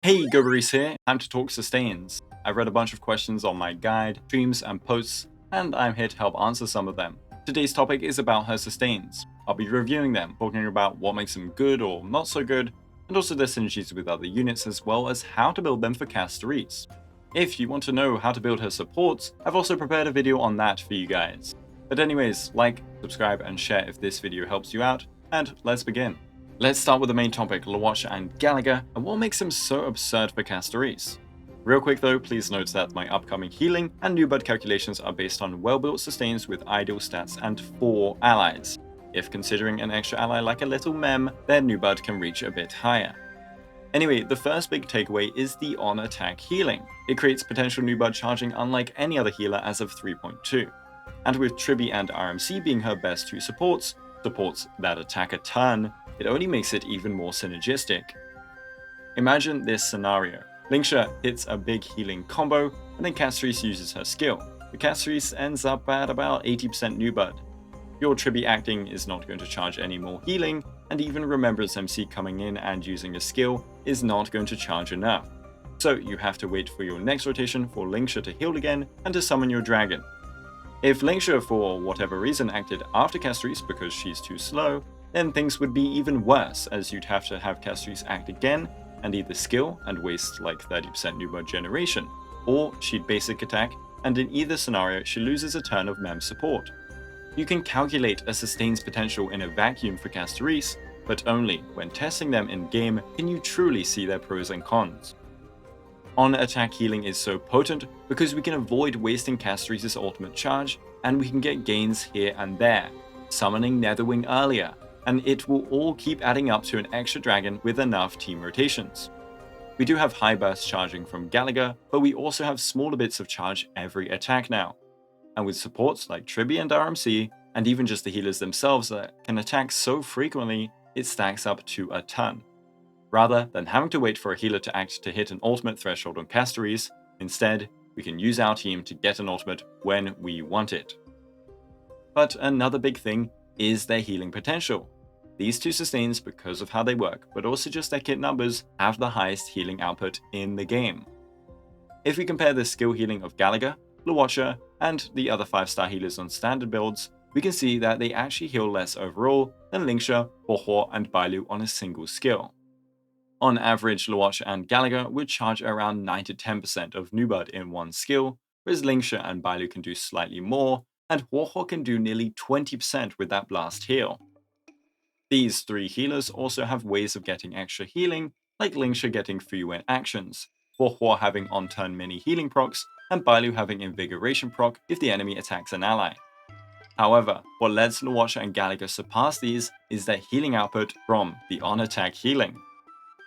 Hey, Guoba here. Time to talk sustains. I've read a bunch of questions on my guide, streams, and posts, and I'm here to help answer some of them. Today's topic is about her sustains. I'll be reviewing them, talking about what makes them good or not so good, and also their synergies with other units, as well as how to build them for Castorice. If you want to know how to build her supports, I've also prepared a video on that for you guys. But anyways, like, subscribe, and share if this video helps you out, and let's begin. Let's start with the main topic, Luocha and Gallagher, and what makes them so absurd for Castorice. Real quick though, please note that my upcoming healing and new bud calculations are based on well-built sustains with ideal stats and 4 allies. If considering an extra ally like a little mem, their new bud can reach a bit higher. Anyway, the first big takeaway is the on-attack healing. It creates potential new bud charging unlike any other healer as of 3.2. And with Tribi and RMC being her best 2 supports that attack a ton, it only makes it even more synergistic. Imagine this scenario. Lingsha hits a big healing combo, and then Castorice uses her skill. The Castorice ends up at about 80% new bud. Your Tribi acting is not going to charge any more healing, and even Remembrance MC coming in and using a skill is not going to charge enough. So you have to wait for your next rotation for Lingsha to heal again and to summon your dragon. If Lingsha for whatever reason acted after Castorice because she's too slow, then things would be even worse, as you'd have to have Castorice act again and either skill and waste like 30% new bud generation, or she'd basic attack, and in either scenario she loses a turn of mem support. You can calculate a sustain's potential in a vacuum for Castorice, but only when testing them in game can you truly see their pros and cons. On-attack healing is so potent because we can avoid wasting Castorice's ultimate charge, and we can get gains here and there, summoning Netherwing earlier, and it will all keep adding up to an extra dragon with enough team rotations. We do have high burst charging from Gallagher, but we also have smaller bits of charge every attack now. And with supports like Tribi and RMC, and even just the healers themselves that can attack so frequently, it stacks up to a ton. Rather than having to wait for a healer to act to hit an ultimate threshold on Castorice, instead, we can use our team to get an ultimate when we want it. But another big thing is their healing potential. These 2 sustains, because of how they work, but also just their kit numbers, have the highest healing output in the game. If we compare the skill healing of Gallagher, Luocha, and the other 5-star healers on standard builds, we can see that they actually heal less overall than Lingsha, Huohuo, and Bailu on a single skill. On average, Luocha and Gallagher would charge around 9 to 10% of new bud in one skill, whereas Lingsha and Bailu can do slightly more, and Huohuo can do nearly 20% with that blast heal. These 3 healers also have ways of getting extra healing, like Lingsha getting Fuwen actions, Huohuo having on-turn mini healing procs, and Bailu having invigoration proc if the enemy attacks an ally. However, what lets Luocha and Gallagher surpass these is their healing output from the on-attack healing.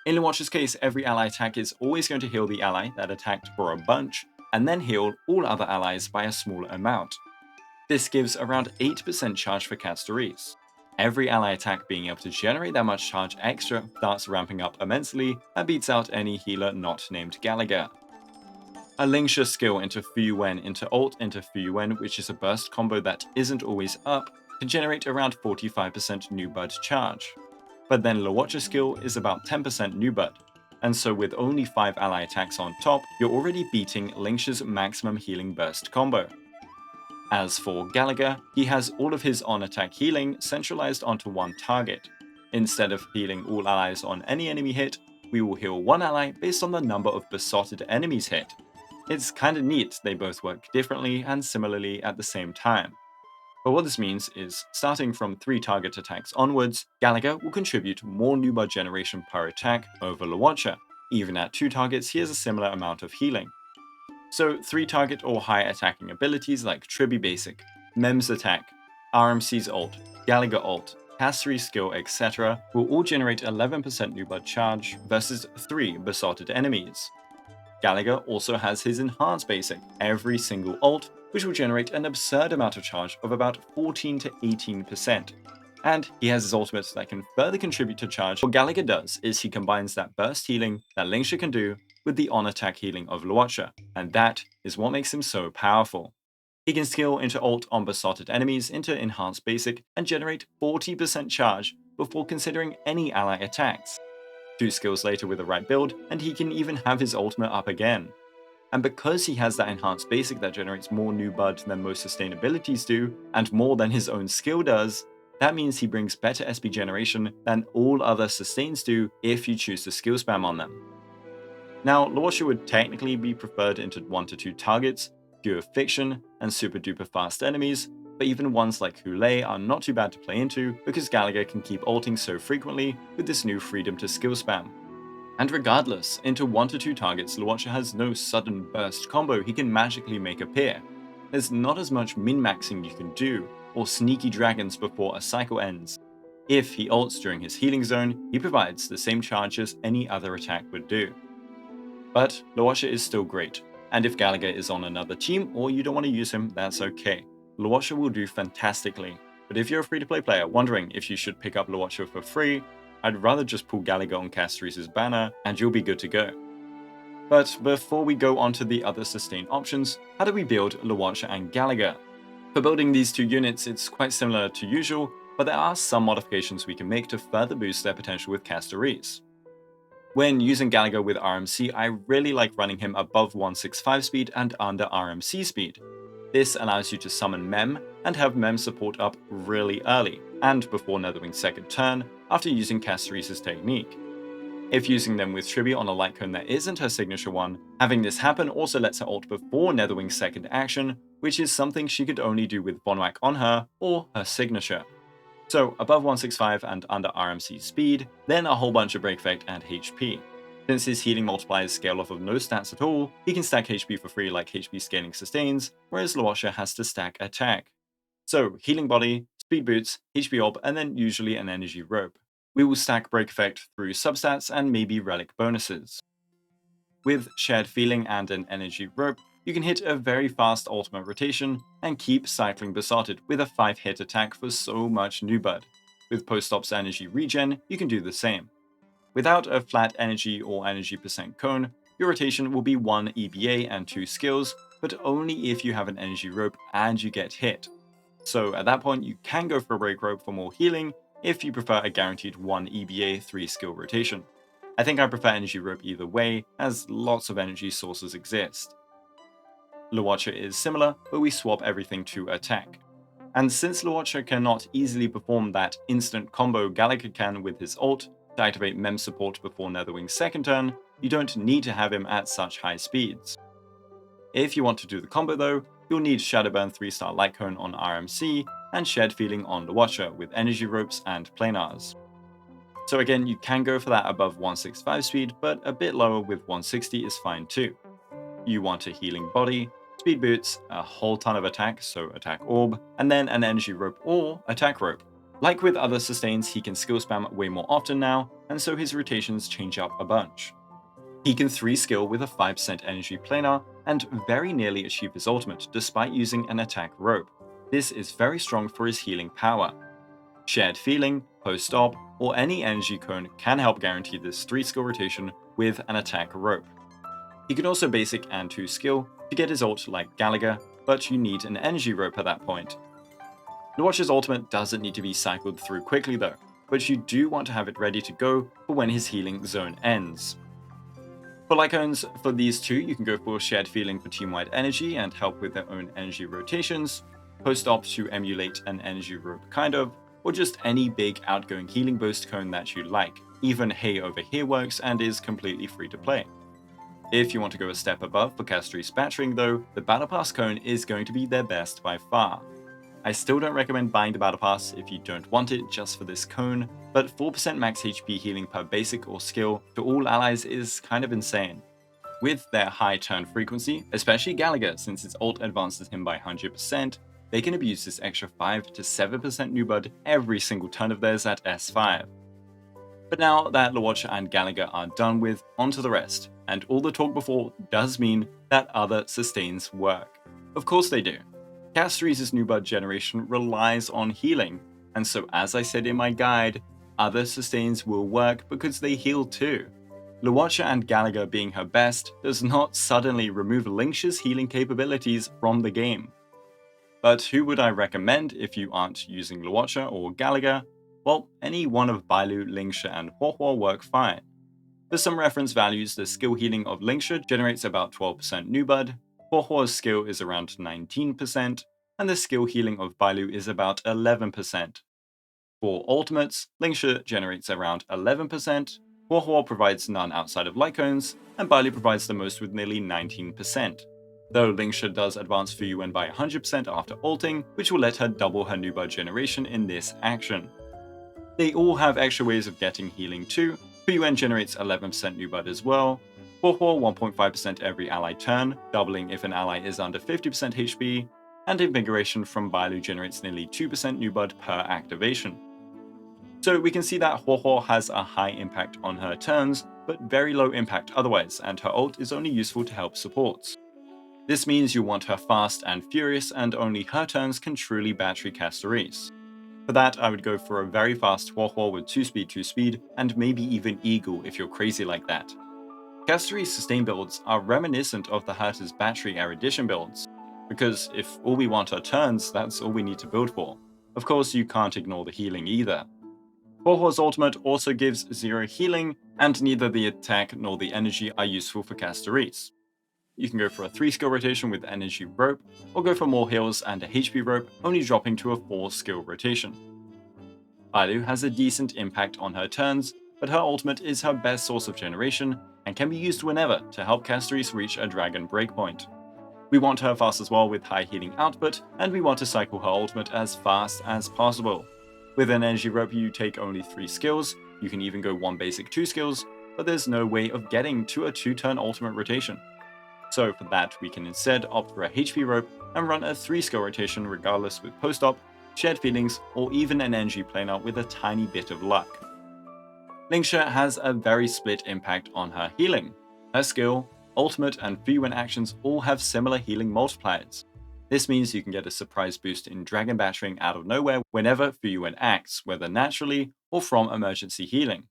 In Luocha's case, every ally attack is always going to heal the ally that attacked for a bunch, and then heal all other allies by a smaller amount. This gives around 8% charge for Castorice. Every ally attack being able to generate that much charge extra starts ramping up immensely and beats out any healer not named Gallagher. A Lingsha skill into Fuwen into ult into Fuwen, which is a burst combo that isn't always up, can generate around 45% new bud charge. But then Luocha's skill is about 10% new bud, and so with only 5 ally attacks on top, you're already beating Lingsha's maximum healing burst combo. As for Gallagher, he has all of his on-attack healing centralized onto one target. Instead of healing all allies on any enemy hit, we will heal one ally based on the number of besotted enemies hit. It's kinda neat, they both work differently and similarly at the same time. But what this means is, starting from 3 target attacks onwards, Gallagher will contribute more new bud generation per attack over Luocha. Even at 2 targets, he has a similar amount of healing. So 3 target or higher attacking abilities like Tribi basic, Mem's attack, RMC's ult, Gallagher ult, Castorice skill, etc. will all generate 11% new bud charge versus 3 besotted enemies. Gallagher also has his enhanced basic, every single ult, which will generate an absurd amount of charge of about 14 to 18%. And he has his ultimates that can further contribute to charge. What Gallagher does is he combines that burst healing that Lingsha can do with the on-attack healing of Luocha, and that is what makes him so powerful. He can skill into ult on besotted enemies into enhanced basic and generate 40% charge before considering any ally attacks. 2 skills later with the right build, and he can even have his ultimate up again. And because he has that enhanced basic that generates more new bud than most sustain abilities do, and more than his own skill does, that means he brings better SP generation than all other sustains do if you choose to skill spam on them. Now, Luocha would technically be preferred into 1 to 2 targets, pure fiction, and super duper fast enemies, but even ones like Huohuo are not too bad to play into because Gallagher can keep ulting so frequently with this new freedom to skill spam. And regardless, into 1 to 2 targets, Luocha has no sudden burst combo he can magically make appear. There's not as much min-maxing you can do, or sneaky dragons before a cycle ends. If he ults during his healing zone, he provides the same charge as any other attack would do. But Luocha is still great, and if Gallagher is on another team or you don't want to use him, that's okay. Luocha will do fantastically, but if you're a free-to-play player wondering if you should pick up Luocha for free, I'd rather just pull Gallagher on Castorice's banner and you'll be good to go. But before we go on to the other sustain options, how do we build Luocha and Gallagher? For building these two units, it's quite similar to usual, but there are some modifications we can make to further boost their potential with Castorice. When using Gallagher with RMC, I really like running him above 165 speed and under RMC speed. This allows you to summon Mem and have Mem support up really early, and before Netherwing's second turn, after using Castorice's technique. If using them with Tribute on a light cone that isn't her signature one, having this happen also lets her ult before Netherwing's second action, which is something she could only do with Bonwak on her or her signature. So above 165 and under RMC speed, then a whole bunch of break effect and HP. Since his healing multipliers scale off of no stats at all, he can stack HP for free like HP scaling sustains, whereas Luocha has to stack attack. So healing body, speed boots, HP orb, and then usually an energy rope. We will stack break effect through substats and maybe relic bonuses. With shared feeling and an energy rope, you can hit a very fast ultimate rotation and keep cycling Besotted with a 5-hit attack for so much new bud. With post-ops energy regen, you can do the same. Without a flat energy or energy percent cone, your rotation will be 1 EBA and 2 skills, but only if you have an energy rope and you get hit. So at that point, you can go for a break rope for more healing if you prefer a guaranteed 1 EBA 3 skill rotation. I think I prefer energy rope either way, as lots of energy sources exist. Luocha is similar, but we swap everything to attack. And since Luocha cannot easily perform that instant combo Gallagher can with his ult to activate Mem support before Netherwing's second turn, you don't need to have him at such high speeds. If you want to do the combo though, you'll need Shadowburn 3-star Light Cone on RMC and Shared Feeling on Luocha with energy ropes and planars. So again, you can go for that above 165 speed, but a bit lower with 160 is fine too. You want a healing body, speed boots, a whole ton of attack, so attack orb, and then an energy rope or attack rope. Like with other sustains, he can skill spam way more often now, and so his rotations change up a bunch. He can 3 skill with a 5% energy planar and very nearly achieve his ultimate despite using an attack rope. This is very strong for his healing power. Shared Feeling, post-op, or any energy cone can help guarantee this 3 skill rotation with an attack rope. He can also basic and 2 skill to get his ult like Gallagher, but you need an energy rope at that point. Luocha's ultimate doesn't need to be cycled through quickly though, but you do want to have it ready to go for when his healing zone ends. For Lycones, for these two, you can go for Shared Feeling for team-wide energy and help with their own energy rotations, post-op to emulate an energy rope kind of, or just any big outgoing healing boost cone that you like. Even Hey Over Here works and is completely free to play. If you want to go a step above for Castorice battering though, the Battle Pass cone is going to be their best by far. I still don't recommend buying the Battle Pass if you don't want it just for this cone, but 4% max HP healing per basic or skill to all allies is kind of insane. With their high turn frequency, especially Gallagher since its ult advances him by 100%, they can abuse this extra 5 to 7% new bud every single turn of theirs at S5. But now that Luocha and Gallagher are done with, onto the rest, and all the talk before does mean that other sustains work. Of course they do. Castorice's new bud generation relies on healing, and so as I said in my guide, other sustains will work because they heal too. Luocha and Gallagher being her best does not suddenly remove Lingsha's healing capabilities from the game. But who would I recommend if you aren't using Luocha or Gallagher? Well, any one of Bailu, Lingsha and Huohuo work fine. For some reference values, the skill healing of Lingsha generates about 12% new bud, Huohuo's skill is around 19%, and the skill healing of Bailu is about 11%. For ultimates, Lingsha generates around 11%, Huohuo provides none outside of light cones, and Bailu provides the most with nearly 19%. Though Lingsha does advance Fuyuan by 100% after ulting, which will let her double her new bud generation in this action. They all have extra ways of getting healing too. Fuyuan generates 11% new bud as well, Huohuo 1.5% every ally turn, doubling if an ally is under 50% HP, and Invigoration from Bailu generates nearly 2% new bud per activation. So we can see that Huohuo has a high impact on her turns, but very low impact otherwise, and her ult is only useful to help supports. This means you want her fast and furious, and only her turns can truly battery Castorice. For that, I would go for a very fast Huohuo with 2 speed, and maybe even Eagle if you're crazy like that. Castorice sustain builds are reminiscent of the Herta's battery erudition builds, because if all we want are turns, that's all we need to build for. Of course, you can't ignore the healing either. Huohuo's ultimate also gives 0 healing, and neither the attack nor the energy are useful for Castorice. You can go for a 3-skill rotation with energy rope, or go for more heals and a HP rope, only dropping to a 4-skill rotation. Bailu has a decent impact on her turns, but her ultimate is her best source of generation, and can be used whenever to help Castorice reach a dragon breakpoint. We want her fast as well with high healing output, and we want to cycle her ultimate as fast as possible. With an energy rope you take only 3 skills, you can even go 1 basic 2 skills, but there's no way of getting to a 2-turn ultimate rotation. So for that we can instead opt for a HP rope and run a 3-skill rotation regardless with post-op, shared feelings, or even an energy planar with a tiny bit of luck. Lingsha has a very split impact on her healing. Her skill, ultimate, and Fuyuan actions all have similar healing multipliers. This means you can get a surprise boost in dragon battering out of nowhere whenever Fuyuan acts, whether naturally or from emergency healing.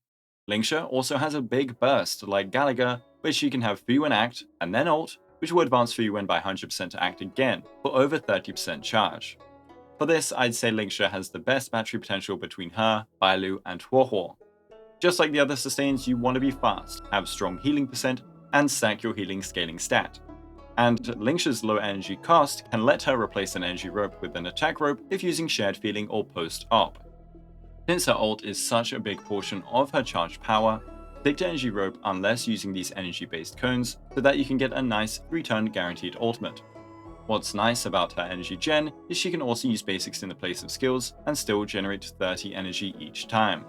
Lingsha also has a big burst like Gallagher, which you can have Fuyuan act and then ult, which will advance Fuyuan by 100% to act again for over 30% charge. For this, I'd say Lingsha has the best battery potential between her, Bailu, and Huohuo. Just like the other sustains, you want to be fast, have strong healing percent, and stack your healing scaling stat. And Lingsha's low energy cost can let her replace an energy rope with an attack rope if using shared feeling or post-op. Since her ult is such a big portion of her charged power, stick to energy rope unless using these energy-based cones so that you can get a nice 3-turn guaranteed ultimate. What's nice about her energy gen is she can also use basics in the place of skills and still generate 30 energy each time.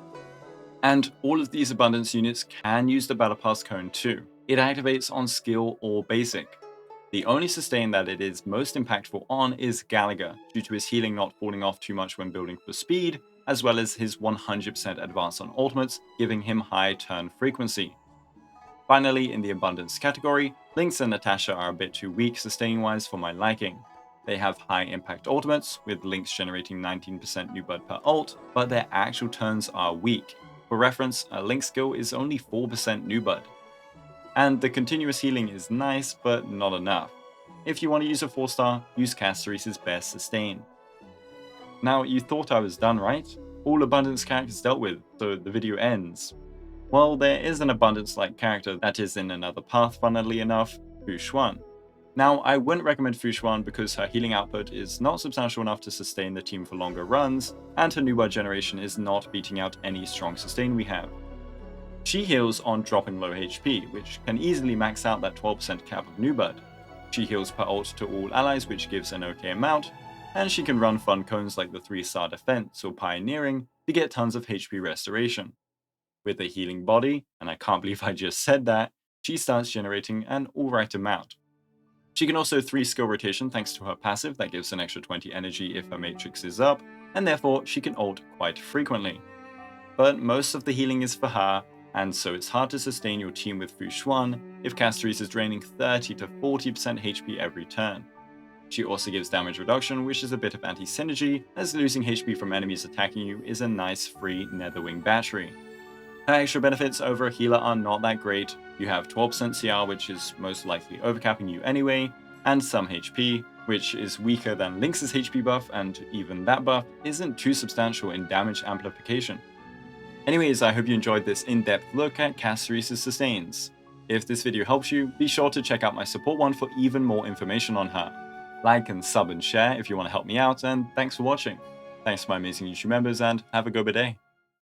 And all of these abundance units can use the Battle Pass cone too. It activates on skill or basic. The only sustain that it is most impactful on is Gallagher, due to his healing not falling off too much when building for speed, as well as his 100% advance on ultimates, giving him high turn frequency. Finally, in the abundance category, Lynx and Natasha are a bit too weak sustain-wise for my liking. They have high impact ultimates, with Lynx generating 19% new bud per ult, but their actual turns are weak. For reference, a Lynx skill is only 4% new bud. And the continuous healing is nice, but not enough. If you want to use a 4-star, use Castorice's best sustain. Now, you thought I was done, right? All abundance characters dealt with, so the video ends. Well, there is an abundance-like character that is in another path, funnily enough, Fu Xuan. Now, I wouldn't recommend Fu Xuan because her healing output is not substantial enough to sustain the team for longer runs, and her new bud generation is not beating out any strong sustain we have. She heals on dropping low HP, which can easily max out that 12% cap of new bud. She heals per ult to all allies, which gives an okay amount, and she can run fun cones like the 3-star defense or pioneering to get tons of HP restoration. With a healing body, and I can't believe I just said that, she starts generating an alright amount. She can also 3-skill rotation thanks to her passive that gives an extra 20 energy if her matrix is up, and therefore she can ult quite frequently. But most of the healing is for her, and so it's hard to sustain your team with Fu Xuan if Castorice is draining 30 to 40% HP every turn. She also gives damage reduction, which is a bit of anti-synergy, as losing HP from enemies attacking you is a nice free Netherwing battery. Her extra benefits over a healer are not that great. You have 12% CR, which is most likely overcapping you anyway, and some HP, which is weaker than Lynx's HP buff, and even that buff isn't too substantial in damage amplification. Anyways, I hope you enjoyed this in-depth look at Castorice's sustains. If this video helps you, be sure to check out my support one for even more information on her. Like and sub and share if you want to help me out, and thanks for watching. Thanks to my amazing YouTube members, and have a Guoba day.